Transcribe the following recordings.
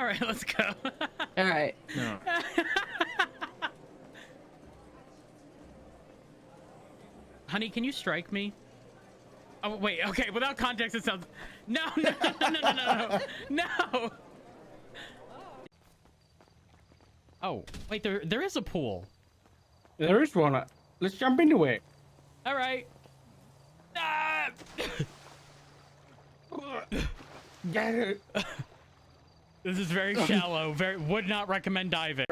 All right, let's go. All right. No. Honey, can you strike me? Oh wait, okay. Without context, it sounds. No, no, no, no, no, no, no, no. Oh wait, there is a pool. There is one. Let's jump into it. All right. Ah! Get it. This is very shallow. Would not recommend diving.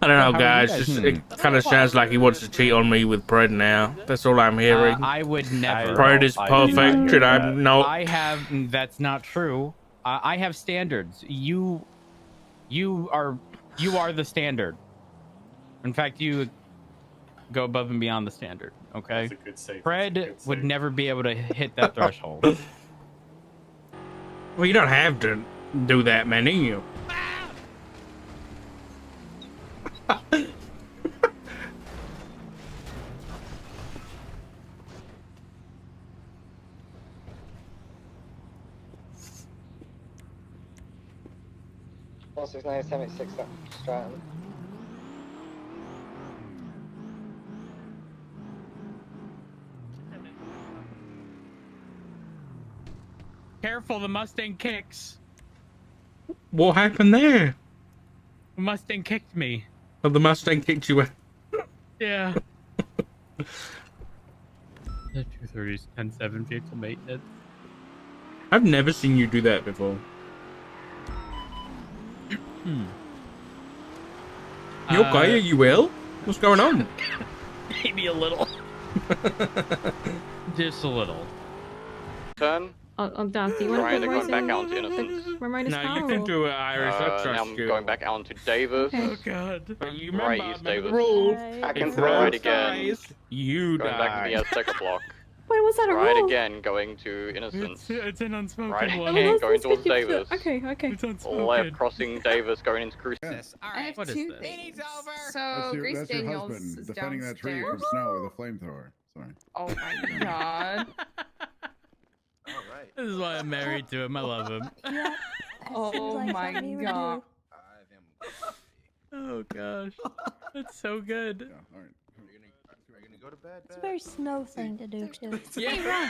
I don't know, guys. It kind of sounds like he wants to cheat on me with bread now. That's all I'm hearing. I would never. Bread is perfect, and I'm no. I have. That's not true. I have standards. You are the standard. In fact, you go above and beyond the standard. Okay. That's a good save. Fred would never be able to hit that threshold. Well, you don't have to do that, man, do you? Monsters 976 Stratton. Careful, the Mustang kicks. What happened there? The Mustang kicked me. Oh, the Mustang kicked you out. Yeah. The 230's 10-7 vehicle maintenance. I've never seen you do that before. You okay? Are you well? What's going on? Maybe a little. Just a little. Turn. I'm down. Do you want Ryan, to they're go going back out to Innocence. No, you can do it, Iris. I Now trust I'm you. going back out to Davis. Oh god. But you Right, remember, East man, the Davis. rules. I can If throw Right Rose again. dies, you Going back to die. the Azteca block. Wait, was that a Right rule? again, going to Innocence. It's an unspoken Right one. again, let's going get towards you to- Davis. Okay, okay. It's unspoken. Left, crossing Davis, going into Cruise. I have What is two this? things. That's So your, Grace that's your Daniels husband is defending that tree from downstairs. snow with a flamethrower. Sorry. Oh my god. This is why I'm married to him. I love him. Yeah. Oh my god. Oh gosh. That's so good. Yeah, all right. Go to bed. It's a very snow thing to do too. Yeah.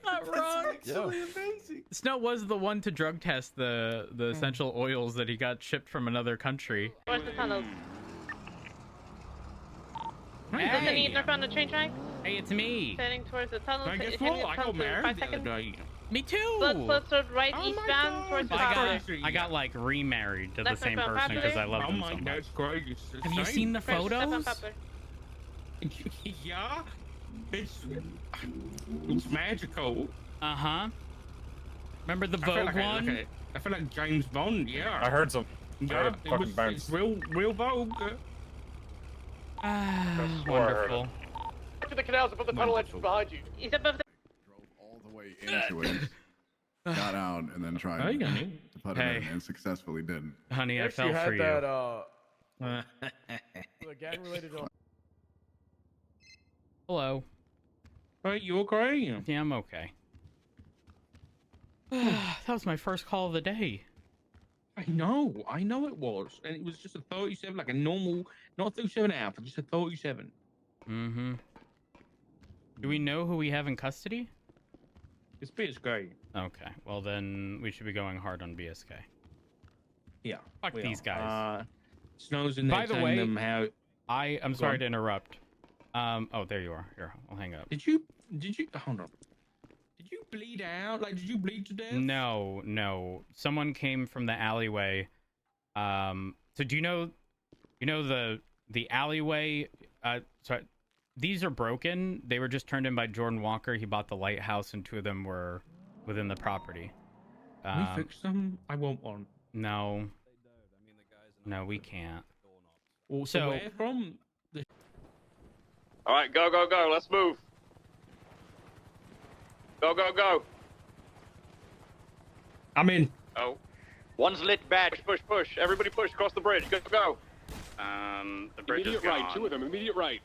Not wrong. Actually amazing. Snow was the one to drug test the essential oils that he got shipped from another country. Towards the tunnels. Hey, Need to on the train track. hey, it's me. Heading towards the tunnels. I guess Hitting what? the I tunnel got to married 5 the other seconds. day. Me too. Let's right Oh my eastbound God. towards the I tunnels. got I got like remarried to the Left same foot on person because I Poplar. love Oh him my so God, much. that's great. It's the Have you same. seen the Step on photos? Poplar. Yeah, it's magical. Uh-huh. Remember the I feel Vogue like one? I feel like James Bond. Yeah, I heard some. yeah, it's real Vogue. Ah, swore I heard wonderful. To the canals above the tunnel entrance behind you. He's above the. Drove all the way into it, got out, and then tried Hey, to honey. put Hey. it in, and successfully didn't. Honey, I fell for you. gang related. Hello. Hey, you okay? Yeah, I'm okay. That was my first call of the day. I know it was, and it was just a 37, like a normal, not 37 alpha, just a 37. Mm-hmm. Do we know who we have in custody? It's BSK. Okay, well then we should be going hard on BSK. Yeah. Fuck we these are. guys. Snow's in there By the telling way, them how. I'm Go sorry on. to interrupt. Oh, there you are. Here, I'll hang up. Did you hold on? Did you bleed out? Like, did you bleed to death? No. Someone came from the alleyway. So do you know the alleyway? Sorry, these are broken. They were just turned in by Jordan Walker. He bought the lighthouse, and 2 of them were within the property. Can we fix them? I want one. No. No, we can't. Well, So- where from? All right, go, go, go. Let's move. Go, go, go. I'm in. Oh. One's lit badge. Push, push. Everybody push. Cross the bridge. Go, go. The bridge is gone. right. 2 of them. Immediate right.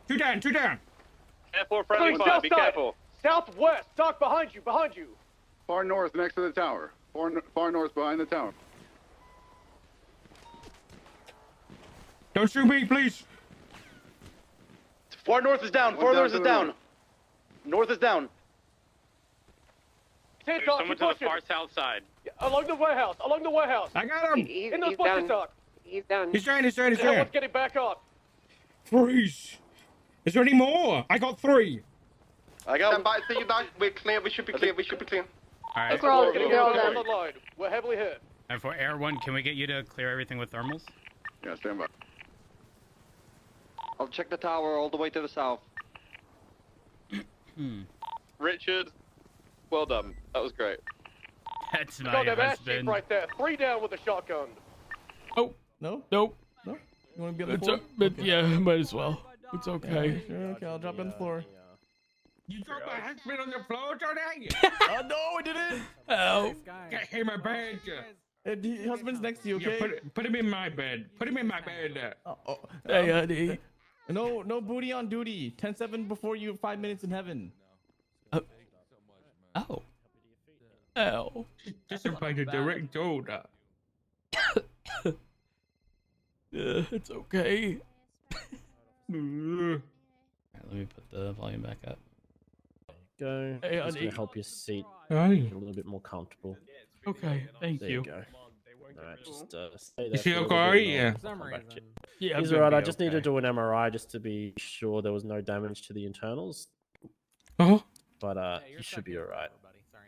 2 down. Careful, friendly fire. Be careful. Southwest. Doc, behind you. Behind you. Far north, next to the tower. Far north, behind the tower. Don't shoot me, please. Far north is down. One Far down north to is the down. north. North is down. Hey, Doc, keep pushing. south side. Along the warehouse. Along the warehouse. I got him. In those bushes, Doc. He's down. He's trying. Everyone's getting back up. Freeze. Is there any more? I got 3. I got. Stand by, see you, Doc. We're clear. We should be clear. We should be clear. All right. We're all Getting they're all on done. the line. We're heavily hit. And for Air 1, can we get you to clear everything with thermals? Yeah, stand by. I'll check the tower all the way to the south. Richard, well done. That was great. That's my Got them ass husband. cheek right there. 3 down with a shotgun. No? Nope. No? You want to be on the floor? Yeah, might as well. It's okay. Sure, okay, I'll drop on the floor. You dropped my husband on the floor, Jordan? Oh, no, I didn't! Oh. Get him a bed. Your husband's next to you, okay? Yeah, put him in my bed. Put him in my bed. Hey, honey. No booty on duty. 10-7 before you, 5 minutes in heaven. Oh. Oh. Just by the direct order. It's okay. All right, let me put the volume back up. Go. Hey, It's honey. gonna help your seat Hey. get a little bit more comfortable. Okay, thank There you. you go. Alright, just stay there. Is he for a little okay? bit Yeah. and I'll come back to you. Yeah, He's I'm alright. gonna I be just need to okay. do an MRI just to be sure there was no damage to the internals. Oh. But he should be alright.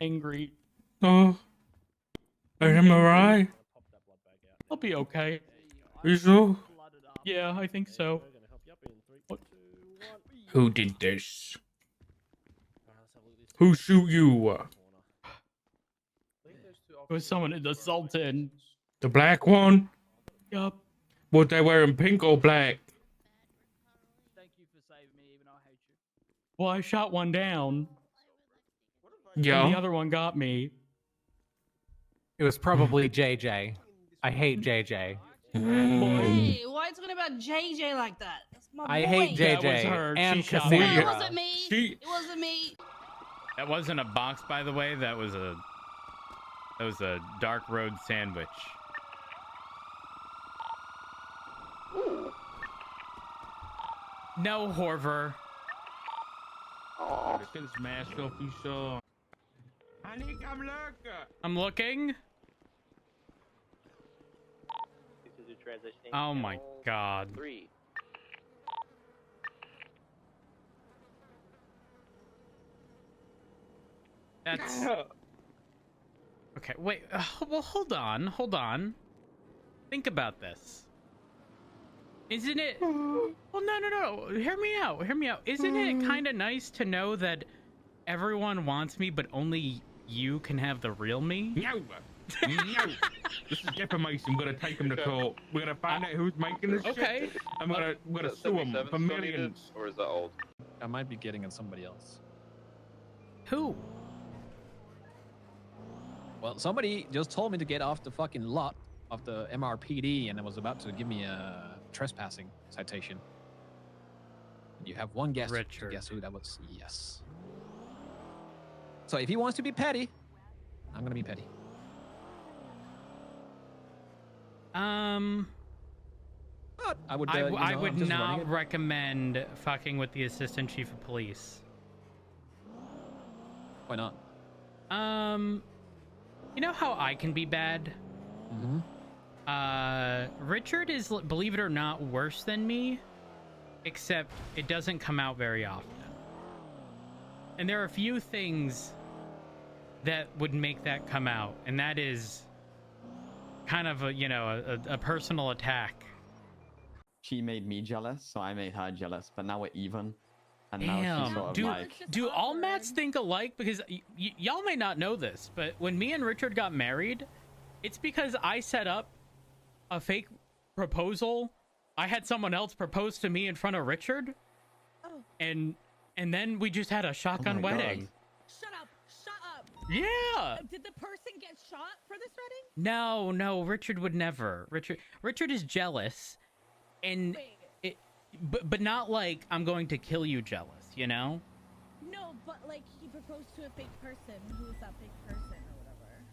Angry. Oh. Am I right? I'll be okay. You sure? Yeah, I think so. Who did this? Who shoot you? It was someone in the Sultan. The black one? Yup. Was they wearing pink or black? Well, I shot one down. Yeah. And the other one got me. It was probably JJ. I hate JJ. Hey, why are you talking about JJ like that? That's my I boy. hate That was JJ her. and She shot No, me. it Cassandra. wasn't me. She- It wasn't me. That wasn't a box, by the way. That was a Dark-Rhodes sandwich. No, Horver. Oh. This mask off you saw. Honey, come look. I'm looking. Oh my god. 3. That's okay. Wait. Well, hold on. Think about this. Isn't it? Well, no. Hear me out. Isn't it kind of nice to know that everyone wants me, but only you can have the real me? No. No. This is defamation. We're gonna take him to court. We're gonna find out who's making this Okay. shit. I'm gonna sue him for millions. Or is that old? I might be getting on somebody else. Who? Well, somebody just told me to get off the fucking lot of the MRPD and was about to give me a trespassing citation. You have one guess to guess who that was. Yes. So if he wants to be petty, I'm gonna be petty. But I would. I would not recommend fucking with the assistant chief of police. Why not? You know how I can be bad? Richard is, believe it or not, worse than me, except it doesn't come out very often. And there are a few things that would make that come out, and that is kind of a personal attack. She made me jealous, so I made her jealous, but now we're even. And now she's sort of like... Do all Matts think alike? Because y'all may not know this, but when me and Richard got married, it's because I set up a fake proposal. I had someone else propose to me in front of Richard. Oh. And then we just had a shotgun wedding. Shut up. Yeah. Did the person get shot for this wedding? No, Richard would never. Richard is jealous. And but not like I'm going to kill you jealous, you know? No, But like he proposed to a fake person. Who was that fake person or whatever?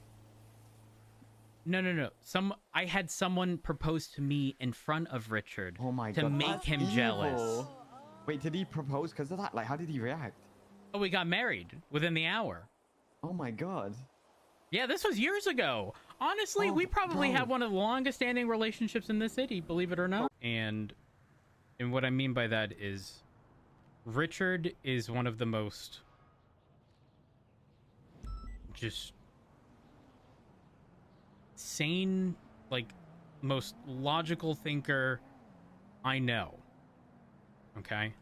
No. I had someone propose to me in front of Richard Oh my to god. make that's him evil. jealous. Wait, did he propose because of that? Like, how did he react? Oh, we got married within the hour. Oh my god. Yeah, this was years ago. Honestly, Oh, we probably bro. have one of the longest standing relationships in the city, believe it or not. And what I mean by that is Richard is one of the most just sane, like most logical thinker I know. Okay?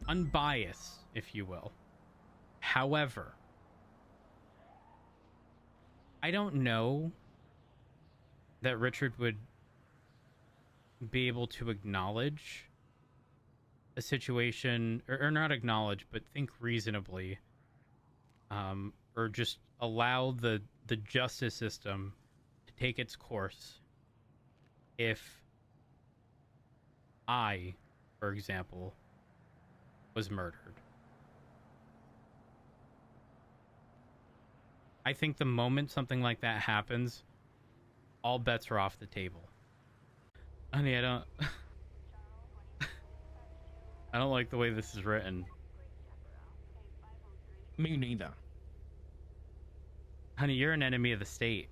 Unbiased, if you will. However, I don't know that Richard would be able to acknowledge a situation, or not acknowledge, but think reasonably, or just allow the justice system to take its course if I, for example, was murdered. I think the moment something like that happens, all bets are off the table. Honey, I don't like the way this is written. Me neither. Honey, you're an enemy of the state.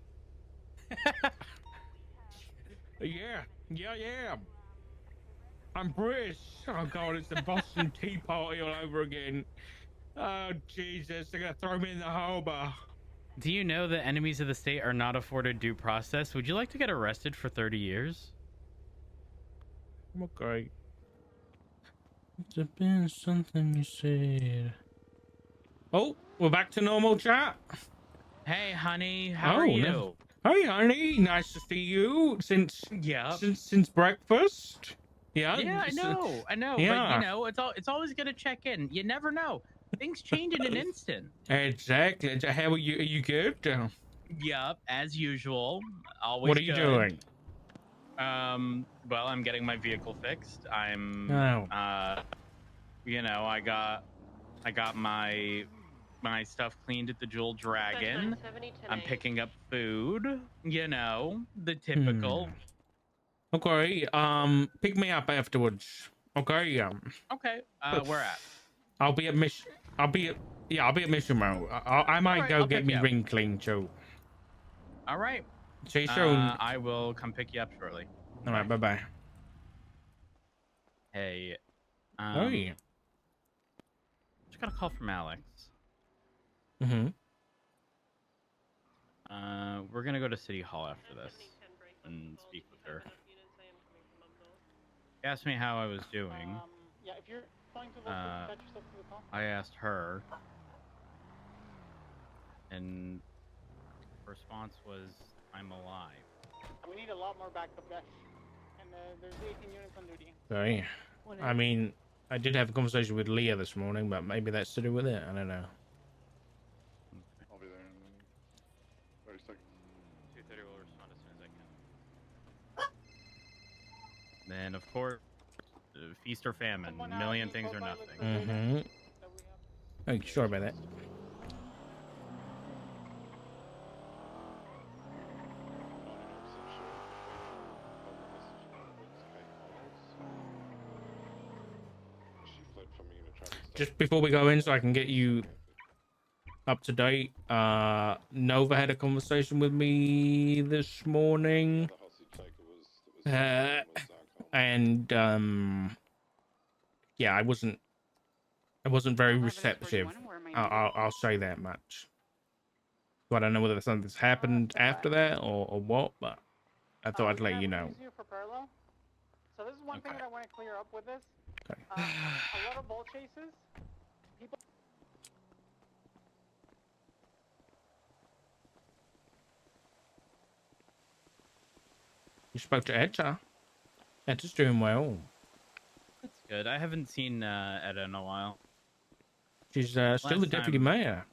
Yeah. I'm British. Oh god, it's the Boston Tea Party all over again. Oh Jesus, they're gonna throw me in the harbour. Do you know that enemies of the state are not afforded due process? Would you like to get arrested for 30 years? Okay. It's been something you said. Oh, we're back to normal chat. Hey, honey, how are you? Hey, honey, nice to see you since breakfast. Yeah. Yeah, I know. Yeah. But you know, it's always gonna check in. You never know. Things change in an instant. Exactly. How are you? Are you good? Yup, as usual. Always. What are you doing? Well, I'm getting my vehicle fixed. I'm you know, I got my stuff cleaned at the Jewel Dragon. I'm picking up food, you know, the typical. Okay, pick me up afterwards. Okay, Okay, where at? I'll be at Mission Row. I might go get me ring clean too. All right. See you soon. I will come pick you up shortly. All right, bye-bye. Hey. Hey. Just got a call from Alex. Mm-hmm. We're gonna go to City Hall after this and speak with her. She asked me how I was doing. Yeah, if you're trying to attach yourself to the car. I asked her, and her response was, "I'm alive." We need a lot more backup, guys. And there's 18 units on duty. Sorry. I mean, I did have a conversation with Leah this morning, but maybe that's to do with it. I don't know. I'll be there in 30 seconds. 2:30 will respond as soon as I can. Then, of course, feast or famine. A million things or nothing. Mm-hmm. Oh, sorry about that. Just before we go in, so I can get you up to date, Nova had a conversation with me this morning. And yeah, I wasn't very receptive. I'll say that much. So I don't know whether something's happened after that or what, but I thought I'd let you know. So this is one thing that I want to clear up with this. Okay. A lot of ball chases. People. You spoke to Etta. Etta's doing well. That's good. I haven't seen Etta in a while. She's still the deputy mayor.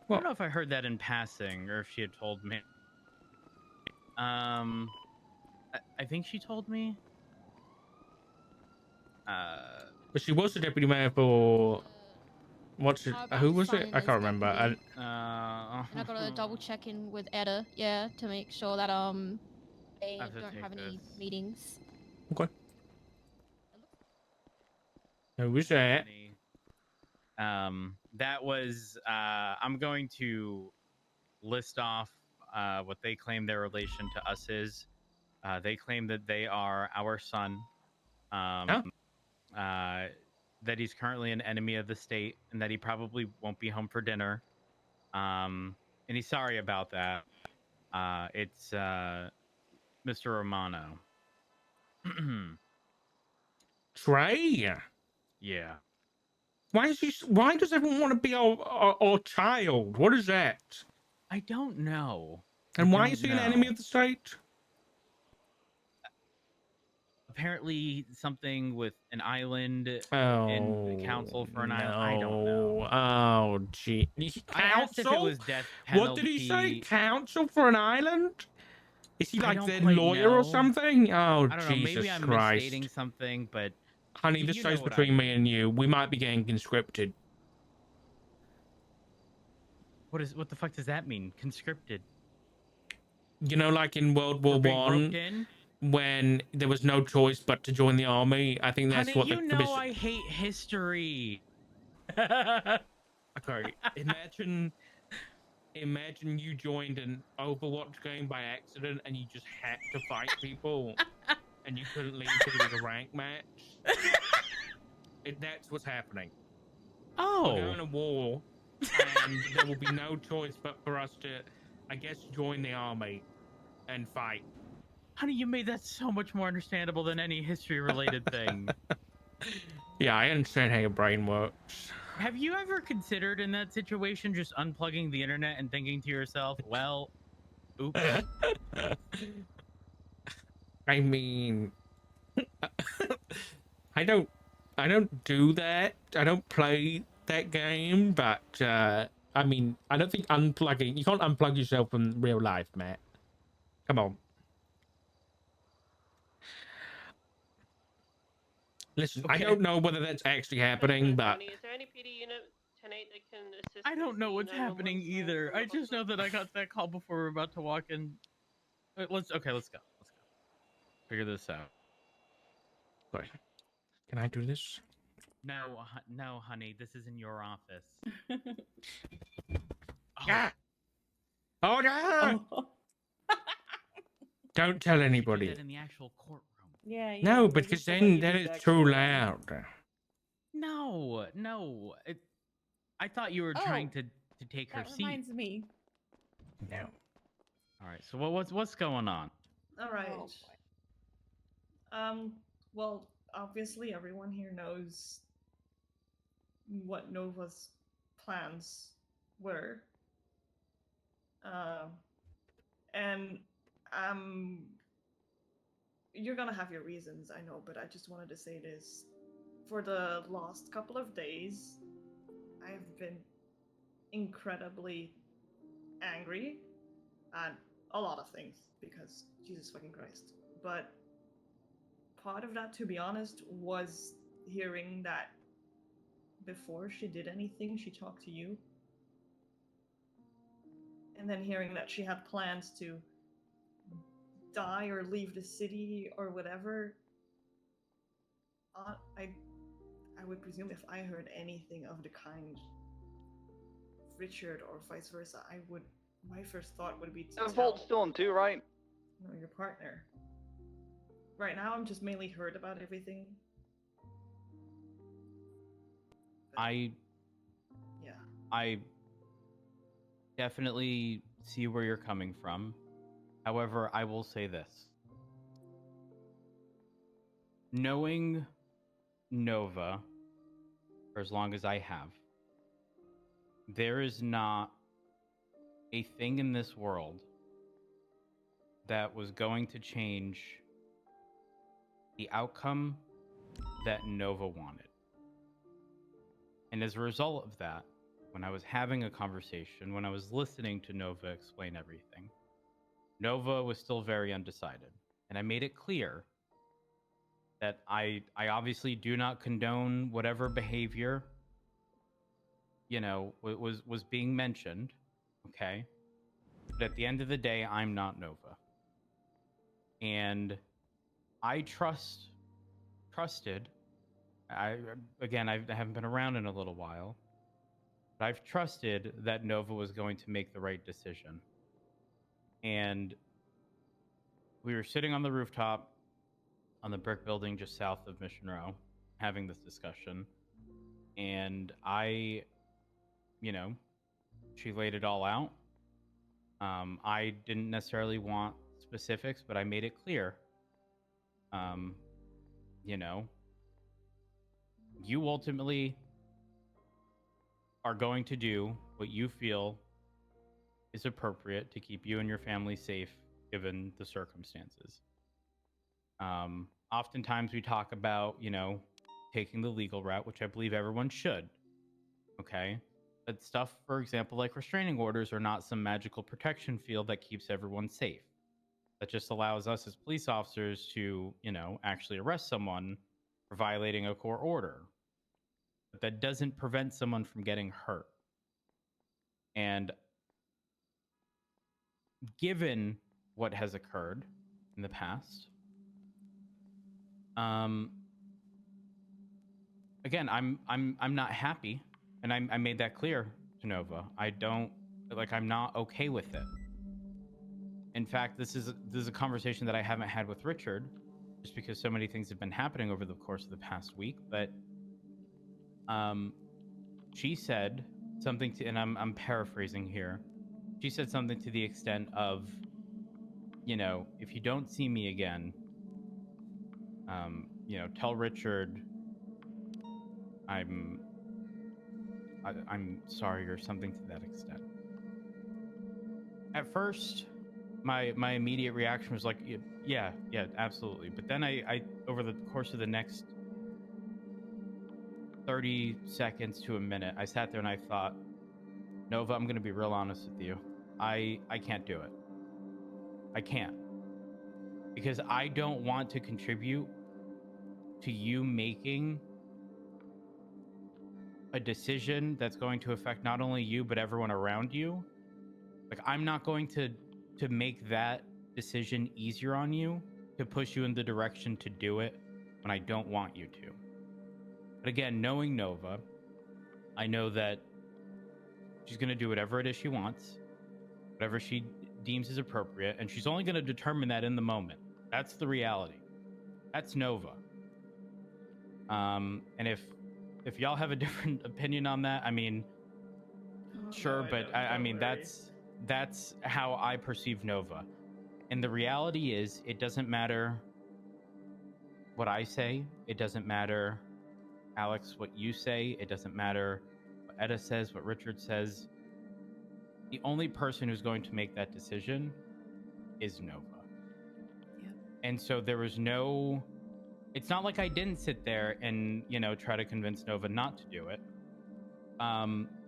I don't know if I heard that in passing or if she had told me. I think she told me. But she was the deputy mayor for what's it? Who was it? I can't remember. And I gotta double check in with Etta, yeah, to make sure that they don't have any meetings. Okay. Who was that? That was I'm going to list off what they claim their relation to us is. They claim that they are our son. That he's currently an enemy of the state and that he probably won't be home for dinner. And he's sorry about that. It's Mr. Romano. Trey. Yeah. Why does everyone want to be our child? What is that? I don't know. And why is he an enemy of the state? Apparently something with an island and the council for an island. I don't know. Oh, gee. I asked if it was death penalty. What did he say? Council for an island? Is he I like don't their quite lawyer know. or something? Oh, I don't know. Jesus Maybe I'm Christ. misstating something, but Honey, this stays between me and you. We might be getting conscripted. What the fuck does that mean? Conscripted. You know, like in World War One, when there was no choice but to join the army. I think that's Honey, what you the know commission. I hate history. Okay, imagine you joined an Overwatch game by accident and you just had to fight people, and you couldn't leave because it was a rank match. That's what's happening. Oh, we're going to war, and there will be no choice but for us to, I guess, join the army and fight. Honey, you made that so much more understandable than any history-related thing. Yeah, I understand how your brain works. Have you ever considered in that situation just unplugging the internet and thinking to yourself, well, oops. I mean, I don't do that. I don't play that game, but I mean, I don't think unplugging, you can't unplug yourself from real life, Matt. Come on. Listen, I don't know whether that's actually happening, but Is there any PD unit 10-8 that can assist? I don't know what's happening either. I just know that I got that call before we're about to walk in. Let's go. Figure this out. Sorry. Can I do this? No, honey. This is in your office. Ah! Oh no! Don't tell anybody. Do that in the actual courtroom. Yeah. No, because then it's too loud. No. I thought you were trying to take her seat. That reminds me. No. All right. So what's going on? All right. Well, obviously everyone here knows what Nova's plans were. And you're gonna have your reasons, I know, but I just wanted to say this. For the last couple of days, I've been incredibly angry at a lot of things, because Jesus fucking Christ. But part of that, to be honest, was hearing that before she did anything, she talked to you. And then hearing that she had plans to die or leave the city or whatever. I would presume if I heard anything of the kind, Richard or vice versa, my first thought would be to tell Vault's still on too, right? your partner. Right now, I'm just mainly heard about everything. I definitely see where you're coming from. However, I will say this. Knowing Nova for as long as I have, there is not a thing in this world that was going to change the outcome that Nova wanted. And as a result of that, when I was having a conversation, when I was listening to Nova explain everything, Nova was still very undecided. And I made it clear that I obviously do not condone whatever behavior, you know, was being mentioned, okay? But at the end of the day, I'm not Nova. And I trusted, I haven't been around in a little while, but I've trusted that Nova was going to make the right decision. And we were sitting on the rooftop on the brick building just south of Mission Row having this discussion. And I, you know, she laid it all out. I didn't necessarily want specifics, but I made it clear. You know, you ultimately are going to do what you feel is appropriate to keep you and your family safe given the circumstances. Oftentimes we talk about, you know, taking the legal route, which I believe everyone should. Okay. But stuff, for example, like restraining orders are not some magical protection field that keeps everyone safe. That just allows us as police officers to, you know, actually arrest someone for violating a court order. But that doesn't prevent someone from getting hurt. And given what has occurred in the past, again, I'm not happy, and I made that clear to Nova. I'm not okay with it. In fact, this is a conversation that I haven't had with Richard, just because so many things have been happening over the course of the past week. But she said something to, and I'm paraphrasing here. She said something to the extent of, you know, if you don't see me again, you know, tell Richard I'm sorry, or something to that extent. At first, my immediate reaction was like, yeah, absolutely. But then I over the course of the next 30 seconds to a minute, I sat there and I thought, Nova, I'm going to be real honest with you. I can't do it. I can't. Because I don't want to contribute to you making a decision that's going to affect not only you, but everyone around you. Like, I'm not going to make that decision easier on you, to push you in the direction to do it when I don't want you to. But again, knowing Nova, I know that she's going to do whatever it is she wants, whatever she deems is appropriate, and she's only going to determine that in the moment. That's the reality. That's Nova. And if y'all have a different opinion on that, I mean, sure, no, but I mean, that's how I perceive Nova. And the reality is, it doesn't matter what I say. It doesn't matter, Alex, what you say. It doesn't matter what Etta says, what Richard says. The only person who's going to make that decision is Nova. Yeah. And so there was no... It's not like I didn't sit there and, you know, try to convince Nova not to do it.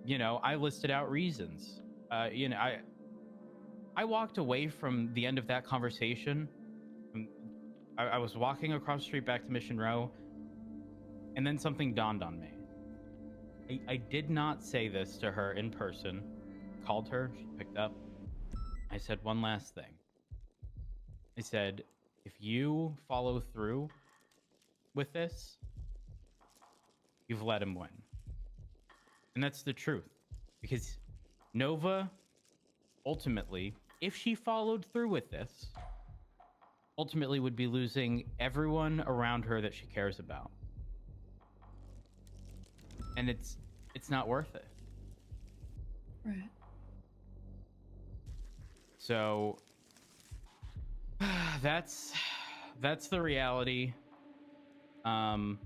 You know, I listed out reasons. You know, I walked away from the end of that conversation. I was walking across the street back to Mission Row, and then something dawned on me. I did not say this to her in person. Called her, she picked up. I said one last thing. I said, if you follow through with this, you've let him win. And that's the truth. Because Nova, ultimately, if she followed through with this, ultimately would be losing everyone around her that she cares about. And it's not worth it. Right. So that's the reality. I'm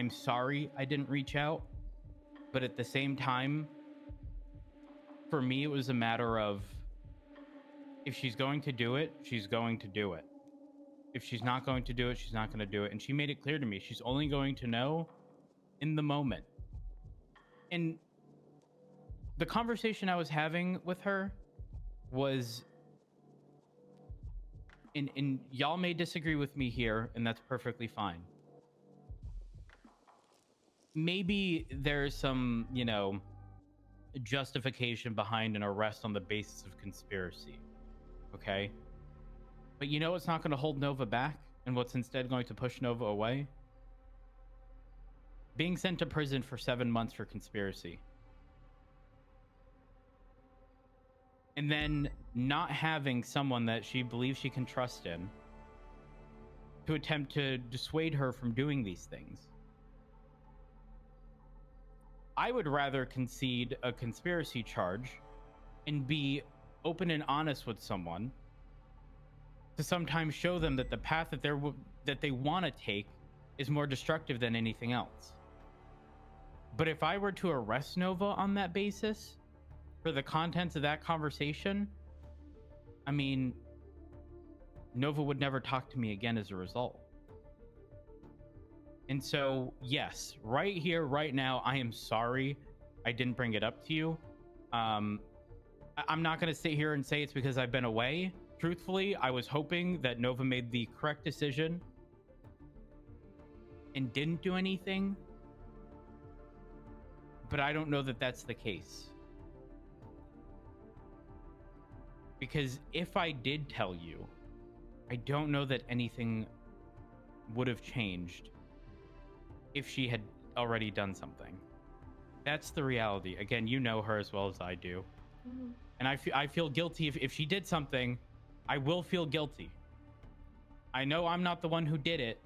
sorry I didn't reach out, but at the same time, for me, it was a matter of, if she's going to do it, she's going to do it. If she's not going to do it, she's not going to do it. And she made it clear to me, she's only going to know in the moment. And the conversation I was having with her was and y'all may disagree with me here, and that's perfectly fine. Maybe there's some, you know, justification behind an arrest on the basis of conspiracy. Okay? But you know what's not going to hold Nova back, and what's instead going to push Nova away? Being sent to prison for 7 months for conspiracy. And then not having someone that she believes she can trust in to attempt to dissuade her from doing these things. I would rather concede a conspiracy charge and be open and honest with someone to sometimes show them that the path that they want to take is more destructive than anything else. But if I were to arrest Nova on that basis, for the contents of that conversation, I mean, Nova would never talk to me again as a result. And so, yes, right here, right now, I am sorry I didn't bring it up to you. I'm not going to sit here and say it's because I've been away. Truthfully, I was hoping that Nova made the correct decision and didn't do anything. But I don't know that that's the case. Because if I did tell you, I don't know that anything would have changed if she had already done something. That's the reality. Again, you know her as well as I do. Mm-hmm. And I feel guilty if she did something. I will feel guilty. I know I'm not the one who did it,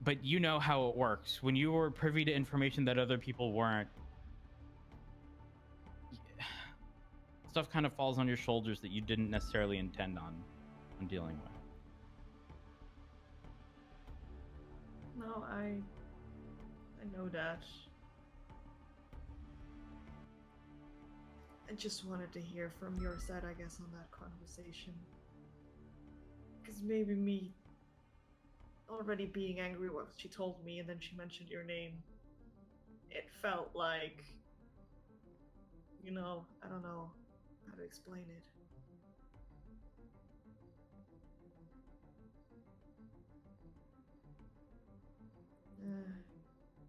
but you know how it works. When you were privy to information that other people weren't, stuff kind of falls on your shoulders that you didn't necessarily intend on dealing with. No, I know that. I just wanted to hear from your side, I guess, on that conversation. Because maybe me already being angry what she told me and then she mentioned your name, it felt like, you know, I don't know how to explain it.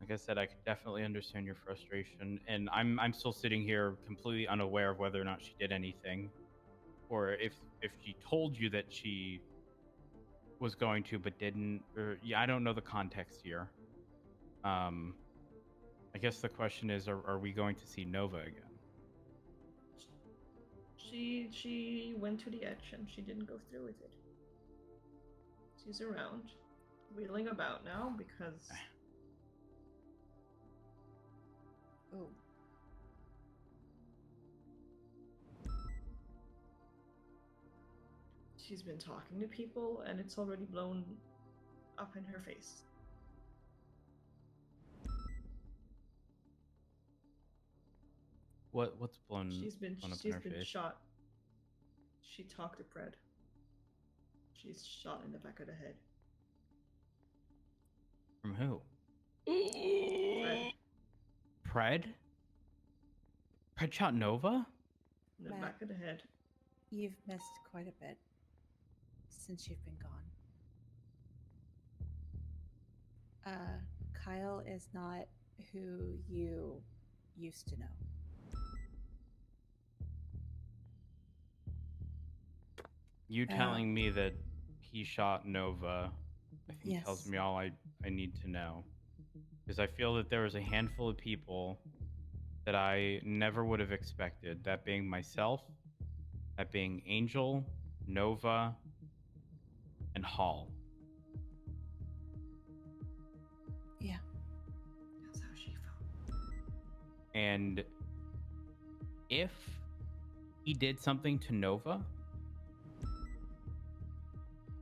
Like I said, I could definitely understand your frustration, and I'm still sitting here completely unaware of whether or not she did anything, or if she told you that she was going to but didn't, or yeah, I don't know the context here. I guess the question is, are we going to see Nova again? She went to the edge and she didn't go through with it. She's around, wheeling about now because. Oh. She's been talking to people and it's already blown up in her face. What's blown? She's been up in her face? shot. She talked to Pred. She's shot in the back of the head. From who? Pred. Pred? Pred shot Nova? In the Matt, back of the head. You've missed quite a bit since you've been gone. Kyle is not who you used to know. You telling me that he shot Nova, I think Yes. tells me all I need to know. Because I feel that there was a handful of people that I never would have expected. That being myself, that being Angel, Nova, and Hall. Yeah. That's how she felt. And if he did something to Nova,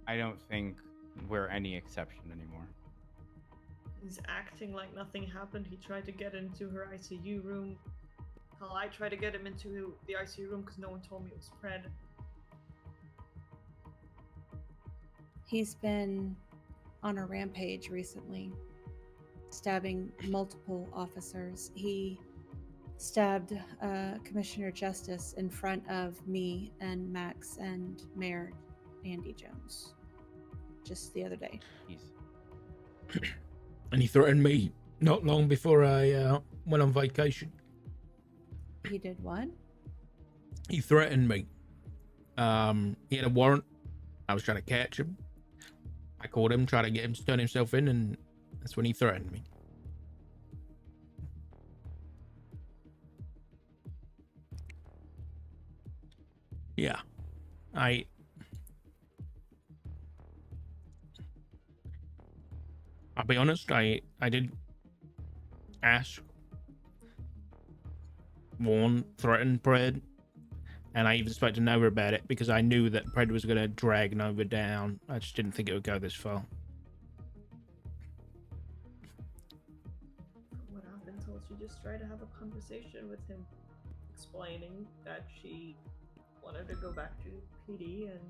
I don't think we're any exception anymore. He's acting like nothing happened. He tried to get into her ICU room. Hell, I tried to get him into the ICU room because no one told me it was Pred. He's been on a rampage recently, stabbing multiple officers. He stabbed Commissioner Justice in front of me and Max and Mayor Andy Jones just the other day. And he threatened me not long before I went on vacation. He did what? He threatened me. He had a warrant. I was trying to catch him. I called him, tried to get him to turn himself in, and that's when he threatened me. Yeah. I'll be honest, I did ask, warn, threaten Pred, and I even spoke to Nova about it because I knew that Pred was going to drag Nova down. I just didn't think it would go this far. From what I've been told, she just tried to have a conversation with him, explaining that she wanted to go back to PD and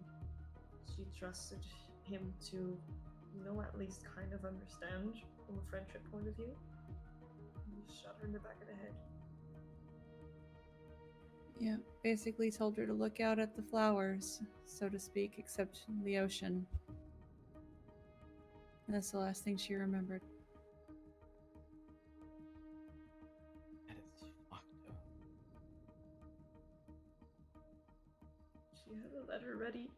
she trusted him to, at least kind of understand from a friendship point of view. He just shot her in the back of the head. Yeah, basically told her to look out at the flowers, so to speak, except the ocean. And that's the last thing she remembered. That is fucked up. She had a letter ready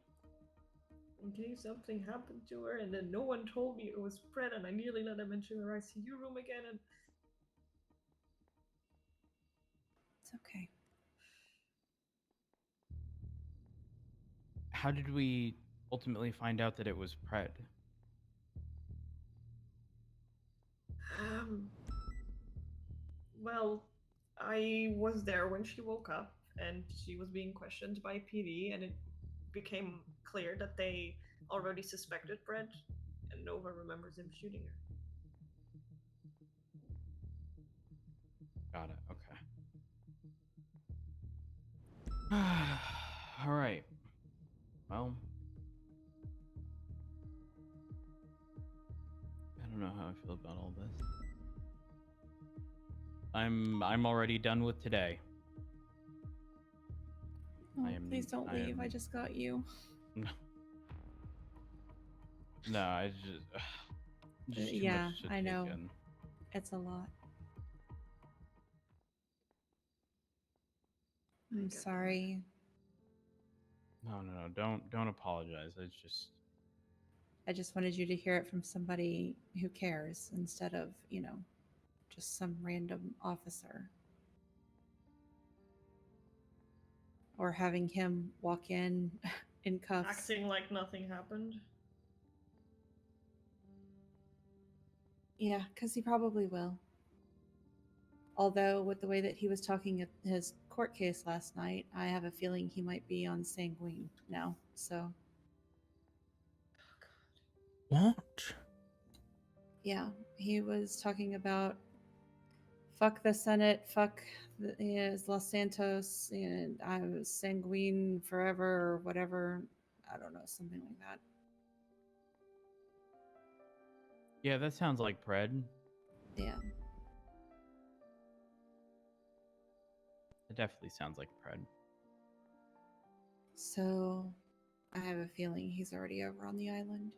in case something happened to her, and then no one told me it was Pred, and I nearly let him into her ICU room again, and... It's okay. How did we ultimately find out that it was Pred? Well, I was there when she woke up, and she was being questioned by PD, and it became clear that they already suspected Pred, and Nova remembers him shooting her. Got it. Okay. All right. Well, I don't know how I feel about all this. I'm already done with today. Oh, please don't leave. I just got you. No, I just too yeah, much to I take know. in. It's a lot. I'm sorry. No, don't apologize. I just wanted you to hear it from somebody who cares instead of, just some random officer. Or having him walk in cuffs. Acting like nothing happened. Yeah, because he probably will. Although, with the way that he was talking at his court case last night, I have a feeling he might be on sanguine now, so... What? Yeah, he was talking about fuck the Senate, fuck Los Santos, and I was sanguine forever or whatever. I don't know, something like that. Yeah, that sounds like Pred. Yeah. It definitely sounds like Pred. So, I have a feeling he's already over on the island.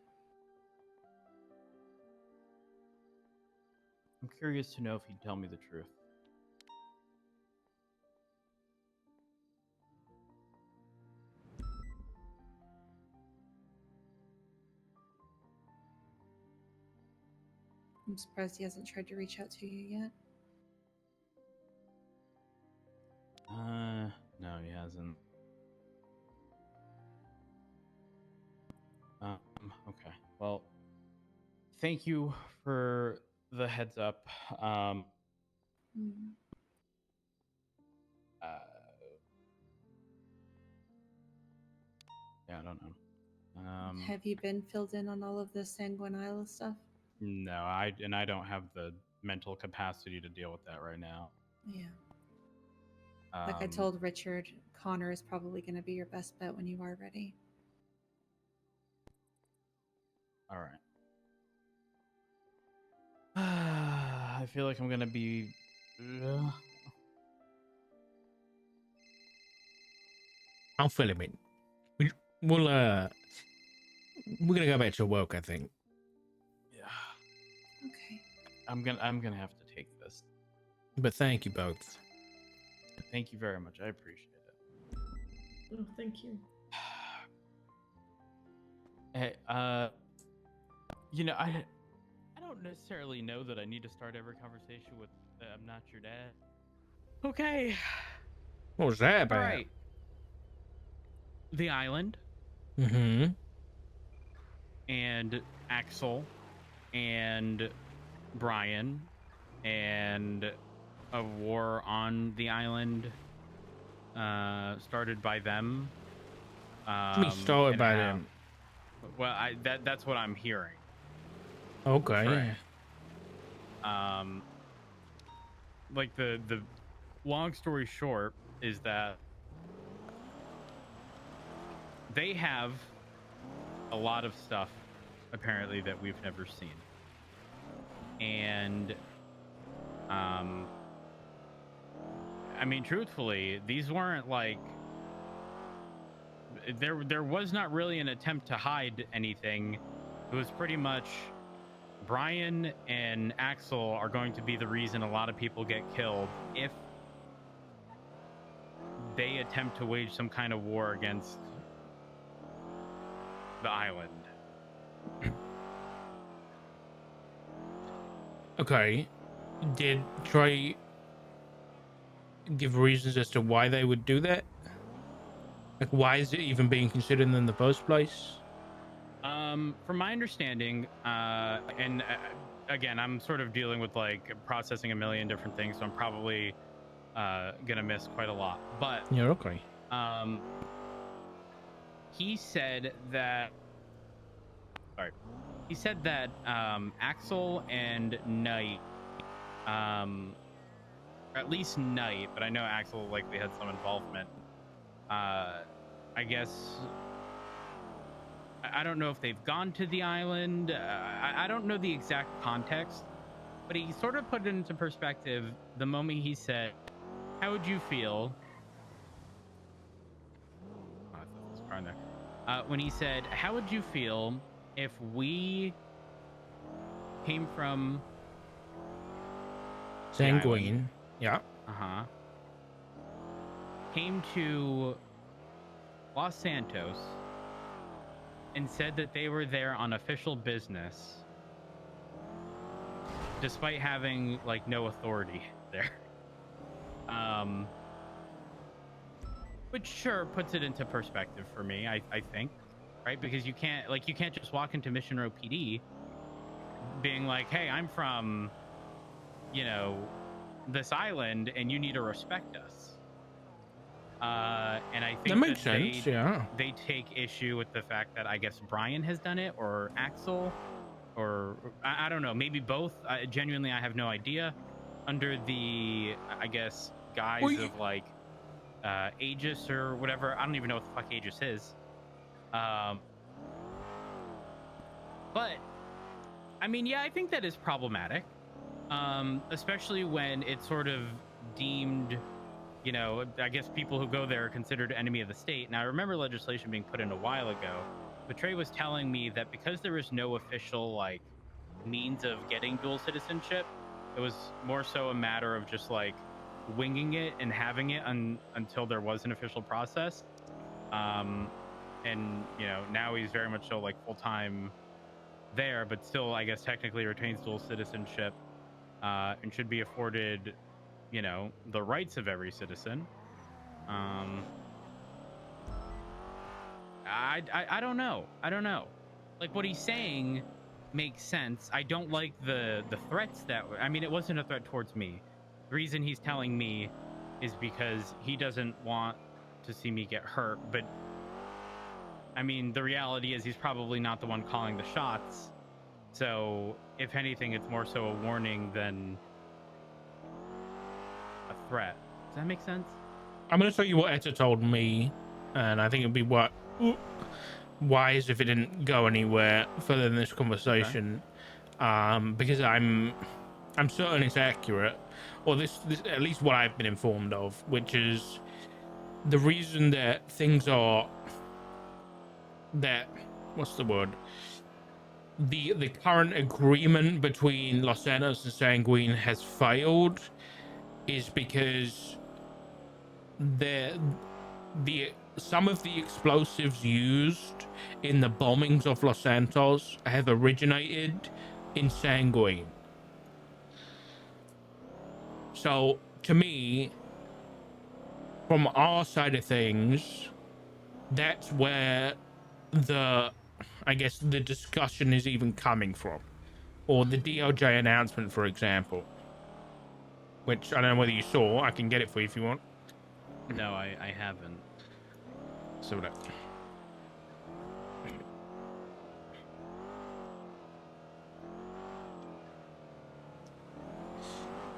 I'm curious to know if he'd tell me the truth. I'm surprised he hasn't tried to reach out to you yet. No, he hasn't. Okay. Well, thank you for the heads up. Yeah, I don't know. Have you been filled in on all of this Sanguine Isle stuff? No, I don't have the mental capacity to deal with that right now. Yeah. Like I told Richard, Connor is probably going to be your best bet when you are ready. All right. I feel like I'm going to be... I'll fill him in. We'll we're gonna go back to work, I think. Okay. I'm gonna have to take this. But thank you both. Thank you very much. I appreciate it. Oh, thank you. Hey, you know, I don't necessarily know that I need to start every conversation with "I'm not your dad." Okay. What was that about? All right. The island. Mm-hmm. And Axel and Brian and a war on the island started by them. Started and by how- them. Well, that's what I'm hearing. Okay. Like the long story short is that they have a lot of stuff apparently that we've never seen, and I mean, truthfully, these weren't like there was not really an attempt to hide anything. It was pretty much Brian and Axel are going to be the reason a lot of people get killed if they attempt to wage some kind of war against the island. Okay. Did Trey give reasons as to why they would do that? Like, why is it even being considered in the first place? From my understanding, and again, I'm sort of dealing with like processing a million different things, so I'm probably gonna miss quite a lot. But Yeah, okay. He said that. Sorry. He said that Axel and Knight, or at least Knight, but I know Axel likely had some involvement. I guess I don't know if they've gone to the island. I don't know the exact context, but he sort of put it into perspective the moment he said, "How would you feel?" Oh, I thought there was a car in there. When he said, "How would you feel if we came from Sanguine?" Yeah. Came to Los Santos and said that they were there on official business, despite having like no authority there." Which sure puts it into perspective for me, I think, right? Because you can't just walk into Mission Row PD being like, "Hey, I'm from, you know, this island and you need to respect us." And I think That makes sense, yeah. They take issue with the fact that I guess Brian has done it, or Axel, or I don't know, maybe both. Genuinely, I have no idea. Under the, I guess, guise of like Aegis or whatever. I don't even know what the fuck Aegis is. But I mean, yeah, I think that is problematic, especially when it's sort of deemed, you know, I guess people who go there are considered enemy of the state. Now, I remember legislation being put in a while ago, but Trey was telling me that because there was no official, like, means of getting dual citizenship, it was more so a matter of just, like, winging it and having it until there was an official process. And, you know, now he's very much so, like, full-time there, but still, I guess, technically retains dual citizenship and should be afforded, you know, the rights of every citizen. I don't know. Like, what he's saying makes sense. I don't like the threats that, I mean, it wasn't a threat towards me. The reason he's telling me is because he doesn't want to see me get hurt. But I mean, the reality is he's probably not the one calling the shots. So if anything, it's more so a warning than a threat. Does that make sense? I'm going to tell you what Etta told me, and I think it'd be wise if it didn't go anywhere further than this conversation, because I'm certain it's accurate, or this at least what I've been informed of, which is the reason that things are that what's the word? The current agreement between Los Santos and Sanguine has failed is because some of the explosives used in the bombings of Los Santos have originated in Sanguine. So to me, from our side of things, that's where I guess the discussion is even coming from, or the DOJ announcement, for example, which I don't know whether you saw. I can get it for you if you want. No, I haven't. So that.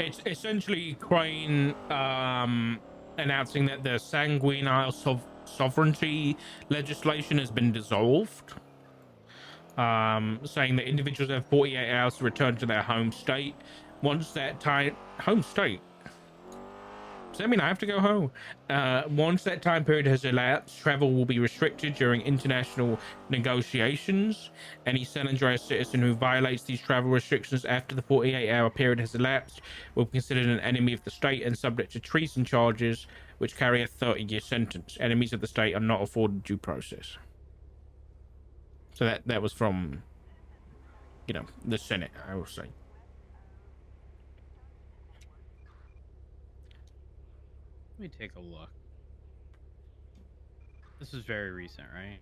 It's essentially Crane announcing that the Sanguine Isle sovereignty legislation has been dissolved, saying that individuals have 48 hours to return to their home state. Once that time, home state. Does that mean I have to go home? Once that time period has elapsed, travel will be restricted during international negotiations. Any San Andreas citizen who violates these travel restrictions after the 48-hour period has elapsed will be considered an enemy of the state and subject to treason charges, which carry a 30-year sentence. Enemies of the state are not afforded due process. So that was from, the Senate, I will say. Let me take a look. This is very recent, right?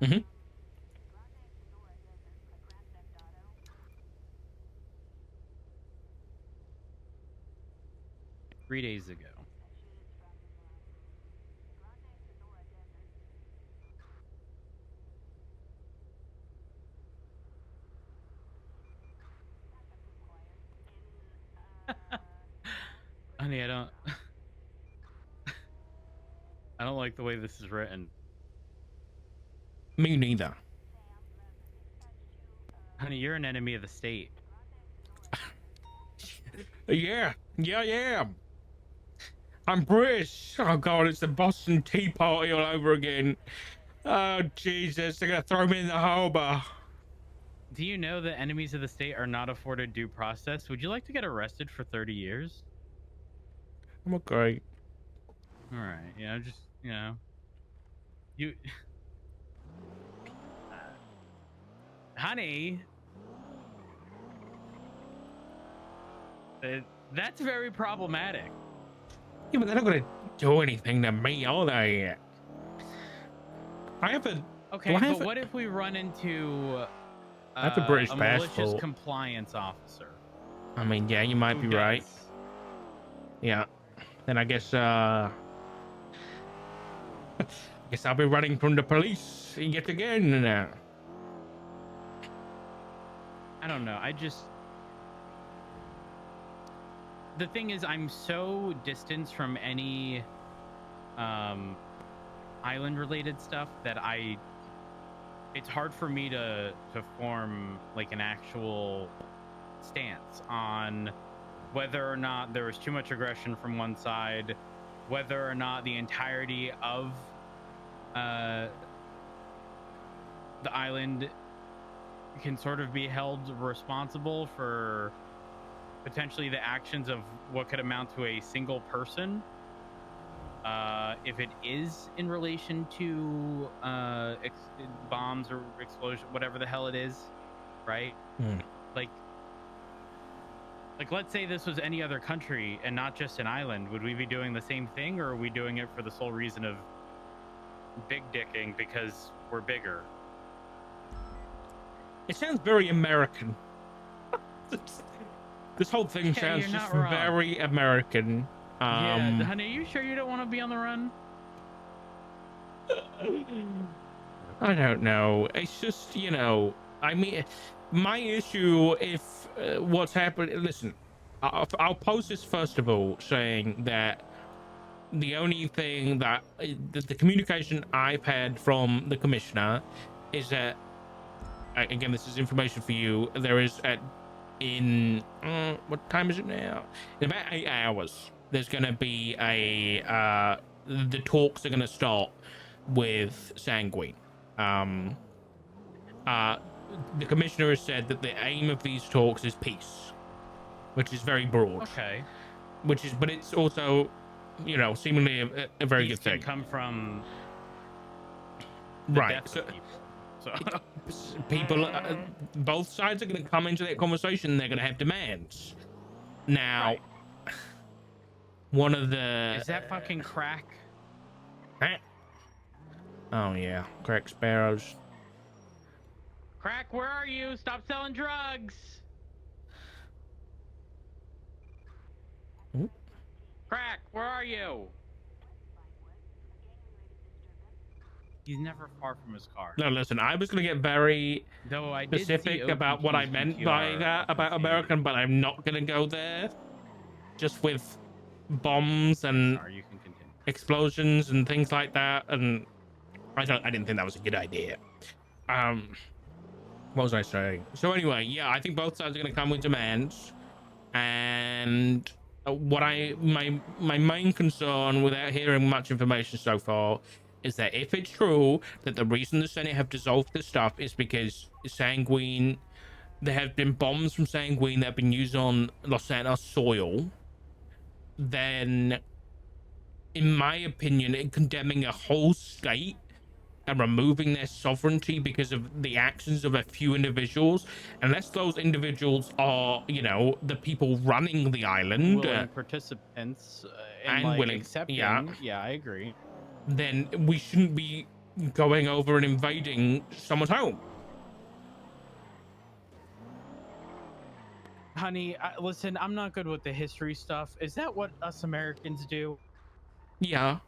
Mm-hmm. 3 days ago. Honey, I don't like the way this is written. Me neither. Honey, you're an enemy of the state. Yeah, I am. I'm British. Oh God, it's the Boston Tea Party all over again. Oh Jesus, they're gonna throw me in the harbour. Do you know that enemies of the state are not afforded due process? Would you like to get arrested for 30 years? I'm okay. All right, just you, honey. That's very problematic. Yeah, but they're not gonna do anything to me, are they? I have a. Okay, but what if we run into I have a British malicious passport. compliance officer? I mean, yeah, you might be right. Yeah. Then I guess I'll be running from the police yet again now. I don't know. The thing is, I'm so distanced from any island related stuff that it's hard for me to form like an actual stance on whether or not there was too much aggression from one side, whether or not the entirety of the island can sort of be held responsible for potentially the actions of what could amount to a single person. If it is in relation to bombs or explosion, whatever the hell it is, right? Like, let's say this was any other country and not just an island. Would we be doing the same thing, or are we doing it for the sole reason of big dicking because we're bigger? It sounds very American. This whole thing Yeah, sounds you're just not wrong. very American. Yeah, honey, are you sure you don't want to be on the run? I don't know. It's just, I mean, my issue if what's happened. Listen, I'll post this first of all, saying that the only thing that the communication I've had from the commissioner is that, again, this is information for you. There is in what time is it now? In about 8 hours, there's going to be the talks are going to start with Sanguine. the commissioner has said that the aim of these talks is peace, which is very broad. Okay. But it's also, you know, seemingly a very Peace good thing. can come from the Right. death of people. So People, both sides are going to come into that conversation. They're going to have demands. Now, one of the is that fucking crack? Oh yeah, crack sparrows. Crack, where are you? Stop selling drugs. Ooh. Crack, where are you? He's never far from his car. No, listen, I was going to get very Though I did see specific about what I meant by that about American, but I'm not going to go there. Just with bombs and you can continue. explosions and things like that, and I didn't think that was a good idea. What was I saying? So anyway, yeah, I think both sides are going to come with demands, and my main concern, without hearing much information so far, is that if it's true that the reason the Senate have dissolved this stuff is because Sanguine, there have been bombs from Sanguine that have been used on Los Santos soil, then in my opinion, condemning a whole state and removing their sovereignty because of the actions of a few individuals, unless those individuals are, you know, the people running the island, Willing participants and and like willing, accepting. Yeah, I agree. Then we shouldn't be going over and invading someone's home. Honey, listen, I'm not good with the history stuff. Is that what us Americans do? Yeah.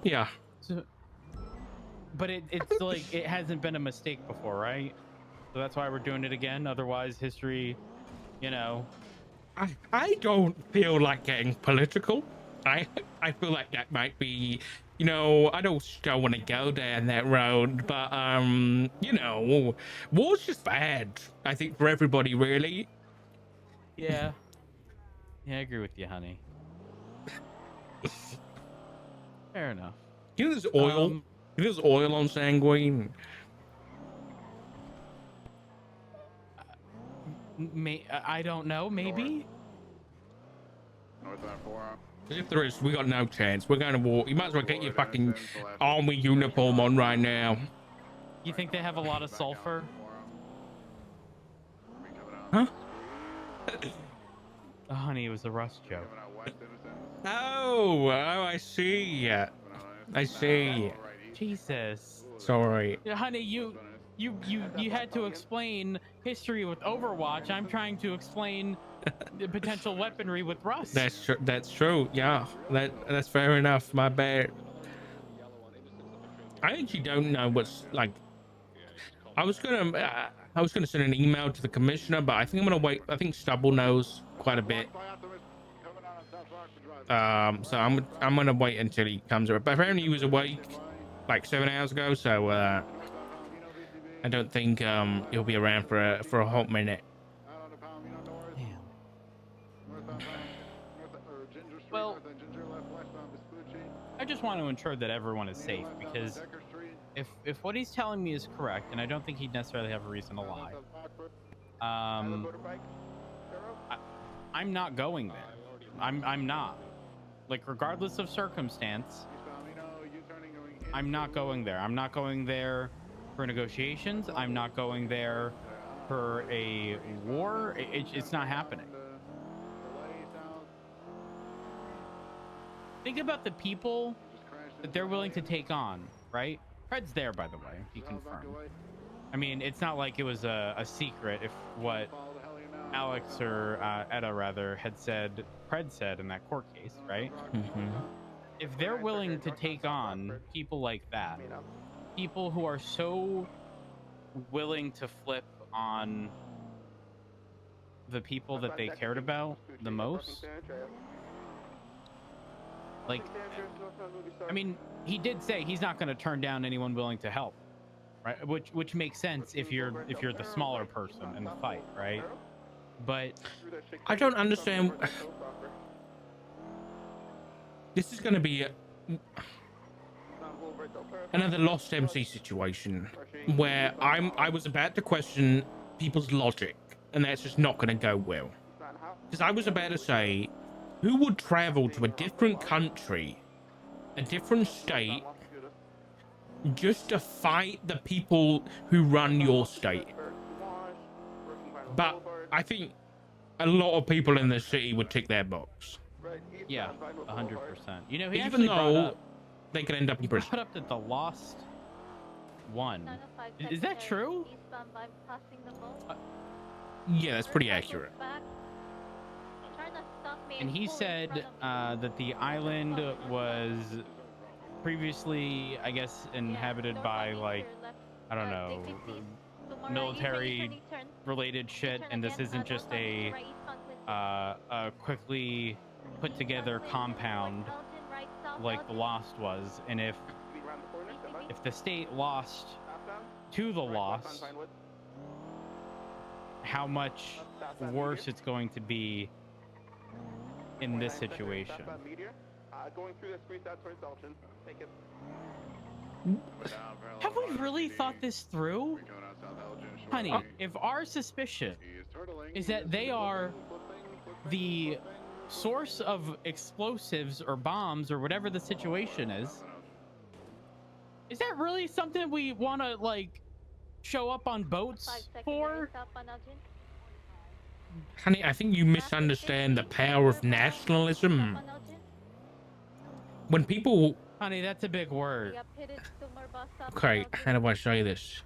Yeah. So, but it's like it hasn't been a mistake before, right? So that's why we're doing it again. Otherwise, history, you know. I don't feel like getting political. I feel like that might be, you know, I don't want to go down that road, but you know, war's just bad. I think for everybody, really. Yeah. Yeah, I agree with you, honey. Fair enough. You know, there's oil. You know, there's oil on Sanguine. I don't know. Maybe. If there is, we got no chance. We're going to war. You might as well get your fucking army uniform on right now. You think they have a lot of sulfur? Huh? Oh, honey, it was a Rust joke. Oh, I see. I see. Jesus. Sorry. Yeah, honey, you had to explain history with Overwatch. I'm trying to explain the potential weaponry with Rust. That's true. Yeah, that's fair enough. My bad. I actually don't know what's like. I was gonna send an email to the commissioner, but I think I'm gonna wait. I think Stubble knows quite a bit. So I'm gonna wait until he comes over. But apparently he was awake like 7 hours ago, so I don't think he'll be around for a hot minute. Well, I just want to ensure that everyone is safe, because if what he's telling me is correct, and I don't think he'd necessarily have a reason to lie, I'm not going there. I'm not. Like, regardless of circumstance, I'm not going there. I'm not going there for negotiations. I'm not going there for a war. It's not happening. Think about the people that they're willing to take on, right? Fred's there, by the way, he confirmed. I mean, it's not like it was a secret if what Alex or Etta, rather, had said, Fred said in that court case, right? Mm-hmm. If they're willing to take on people like that, people who are so willing to flip on the people that they cared about the most, like, I mean, he did say he's not going to turn down anyone willing to help, right? Which makes sense if you're the smaller person in the fight, right? But I don't understand. another lost MC situation where I was about to question people's logic, and that's just not going to go well. Because I was about to say, who would travel to a different country, a different state, just to fight the people who run your state? But I think a lot of people in the city would tick their box. Yeah, 100%. You know, he Even actually brought though up, they could end up in he prison. brought up that the Lost won. Is that true? Yeah, that's pretty accurate. And he said that the island was previously, I guess, inhabited by, like, I don't know, military related shit, and this isn't just a quickly put together compound like the Lost was. And if the state lost to the Lost, how much worse it's going to be in this situation. Going through the streets out towards Elgin. Take it. Have we really thought this through? Honey, if our suspicion is that they are the source of explosives or bombs or whatever the situation is that really something we want to, like, show up on boats for? Honey, I think you misunderstand the power of nationalism. When people... Honey, that's a big word. Okay, how do I say this?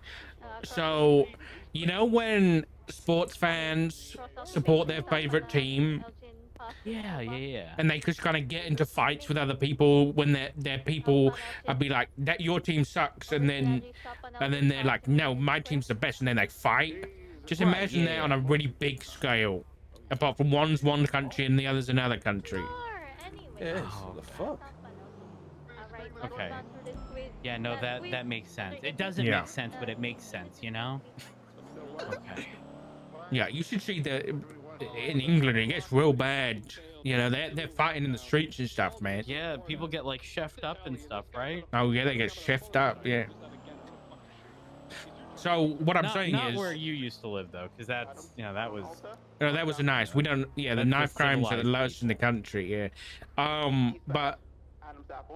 So, you know when sports fans support their favorite team? Yeah. And they just kind of get into fights with other people when their people be like, that your team sucks, and then they're like, no, my team's the best, and then they fight. Just imagine that on a really big scale. Apart from one's one country and the other's another country. Yes, what the fuck? Okay. Yeah, no, that makes sense. It doesn't make sense, but it makes sense, you know? Okay. Yeah, you should see that in England it gets real bad. You know, they're fighting in the streets and stuff, man. Yeah, people get, like, chefed up and stuff, right? Oh yeah, they get chefed up, yeah. So what I'm saying not is, where you used to live, though, because that's, you know, that was... No, that was nice. We don't... Yeah, the knife crimes are the lowest in the country, yeah. But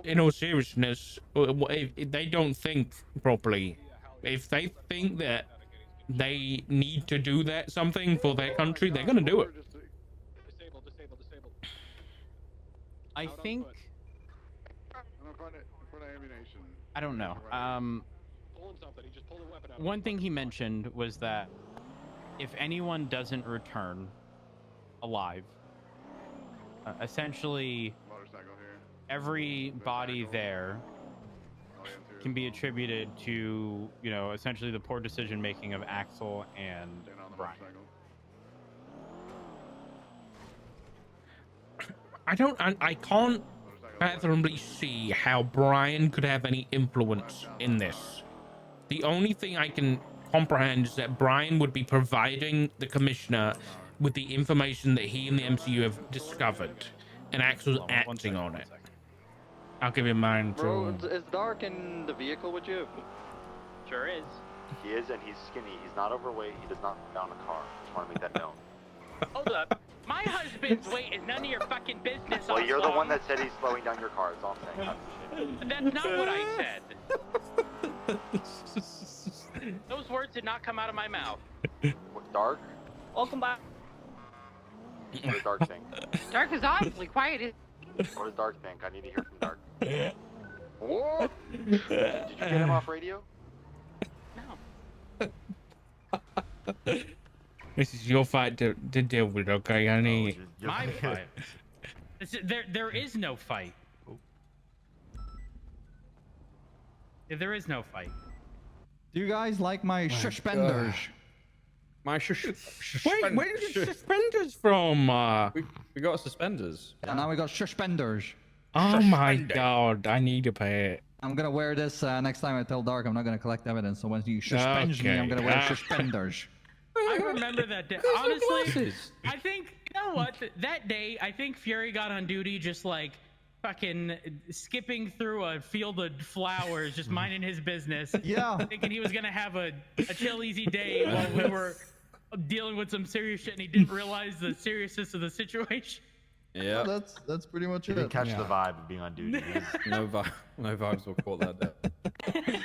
in all seriousness, if they don't think properly, if they think that they need to do something for their country, they're going to do it. I think... I don't know. One thing he mentioned was that if anyone doesn't return alive, essentially every body there can be attributed to, you know, essentially the poor decision making of Axel and Brian. I can't fathomably see how Brian could have any influence in this. The only thing I can comprehend is that Brian would be providing the commissioner with the information that he and the MCU have discovered, and Axel's acting on it. I'll give him mine. Bro, is Dark in the vehicle with you? Sure is. He is, and he's skinny. He's not overweight. He does not down a car. Just want to make that known. Hold up. My husband's weight is none of your fucking business. Well, you're the one that said he's slowing down your car. That's all I'm saying. That's not what I said. Those words did not come out of my mouth. What, Dark? Welcome back. What does Dark think? Dark is awfully quiet. What does Dark think? I need to hear from Dark. What? Did you get him off radio? No. This is your fight to deal with, okay, honey? My fight. There is no fight. There is no fight. Do you guys like my suspenders? My Wait, where did you suspenders from? We got suspenders. And now we got suspenders. Oh my god, I need a pair. I'm gonna wear this next time I tell Dark I'm not gonna collect evidence. So when you suspend me, I'm gonna wear suspenders. I remember that day. Honestly, I think, you know what? That day, I think Fury got on duty just like, fucking skipping through a field of flowers, just minding his business. Yeah. Thinking he was gonna have a chill, easy day while we were dealing with some serious shit, and he didn't realize the seriousness of the situation. Yeah. That's pretty much You it. didn't catch the vibe of being on duty. No vibes were caught that day.